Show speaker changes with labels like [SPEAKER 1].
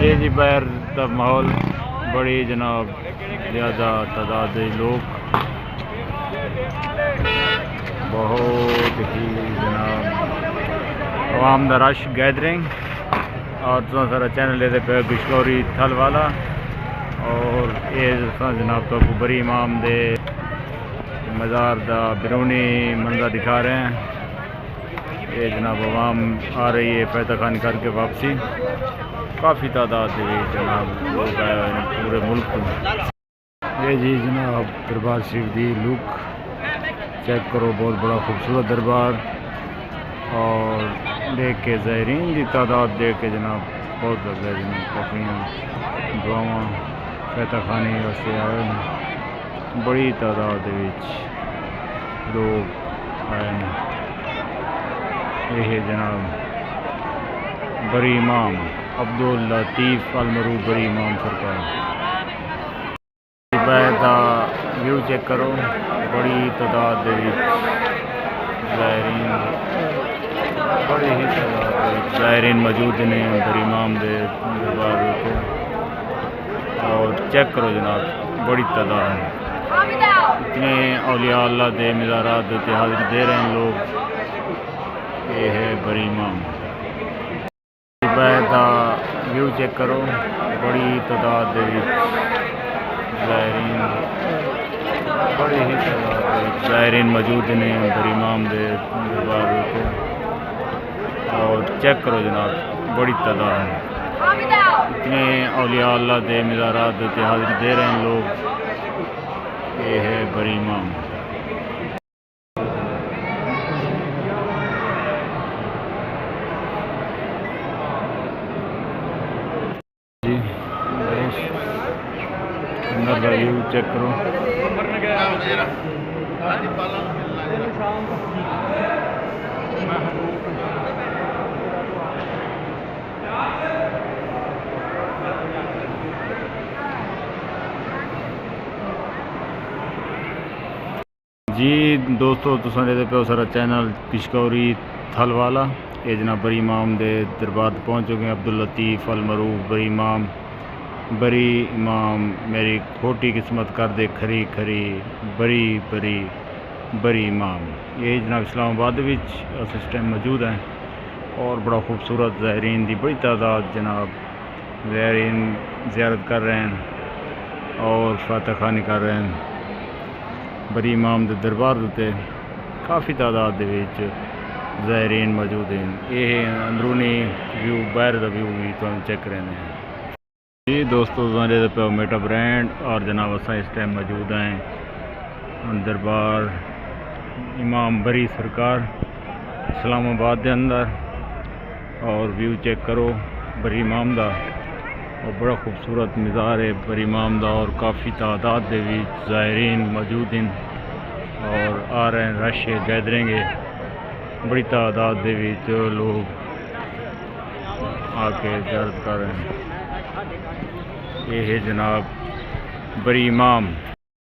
[SPEAKER 1] جی باہر کا ماحول بڑی جناب زیادہ تعداد لوگ بہت ہی جناب عوام دا رش گیدرنگ اور سارا چینل لیتے پہ گشگوری تھل والا اور یہ جناب تو بری امام دے مزار دا بیرونی منظر دکھا رہے ہیں. یہ جناب عوام آ رہی ہے فتح خانی کر کے واپسی. کافی تعداد جناب لوگ آئے ہوئے ہیں پورے ملک میں. یہ جی جناب دربار شریف دی لک چیک کرو, بہت بڑا خوبصورت دربار اور دیکھ کے زائرین دی تعداد دیکھ کے جناب بہت لگ رہا ہے. جناب کافی دعاواں فتح خانی واسطے آئے ہیں, بڑی تعداد لوگ آئے ہیں. یہ جناب بری امام عبداللطیف المعروف بری امام سرکار. باہر کا ویو چیک کرو, بڑی تعداد زائرین موجود نے بری امام دے دربار کے. اور چیک کرو جناب بڑی تعداد اتنے اولیاء اللہ دے مزارات حاضری دے رہے ہیں لوگ. یہ ہے بری امام. باہر کا ویو چیک کرو, بڑی تعداد زائرین موجود نے بری امام دے دربار کے. اور چیک کرو جناب بڑی تعداد اتنے اولیاء اللہ دے مزارات حاضری دے رہے ہیں لوگ. یہ ہے بری امام. اندر کا ویو چیک کرو. جی دوستو تساں دے پہ سارا چینل گشگوری تھل والا. یہ جناب بری امام دے دربار پہنچ چکے ہیں. عبداللطیف المعروف بری امام. بری امام میری کھوٹی قسمت کر دے کھری کھری, بری بری بری امام. یہ جناب اسلام آباد اس ٹائم موجود ہیں اور بڑا خوبصورت زائرین دی بڑی تعداد جناب زائرین زیارت کر رہے ہیں اور فاتح خانی کر رہے ہیں. بری امام دے دربار دوتے کافی تعداد دے زائرین موجود ہیں. یہ اندرونی ویو باہر دا ویو بھی تو چیک کریں ہیں. جی دوستو زانے پہ میٹا برینڈ اور جناب اساں اس ٹائم موجود ہیں دربار امام بری سرکار اسلام آباد دے اندر. اور ویو چیک کرو بری امام دا, اور بڑا خوبصورت مزار ہے بری امام دا. اور کافی تعداد دے بھی زائرین موجود ہیں اور آ رہے ہیں, رش گیدرنگ ہے بڑی تعداد دے بھی لوگ آ کے زیارت کر رہے ہیں. یہ ہے جناب بری امام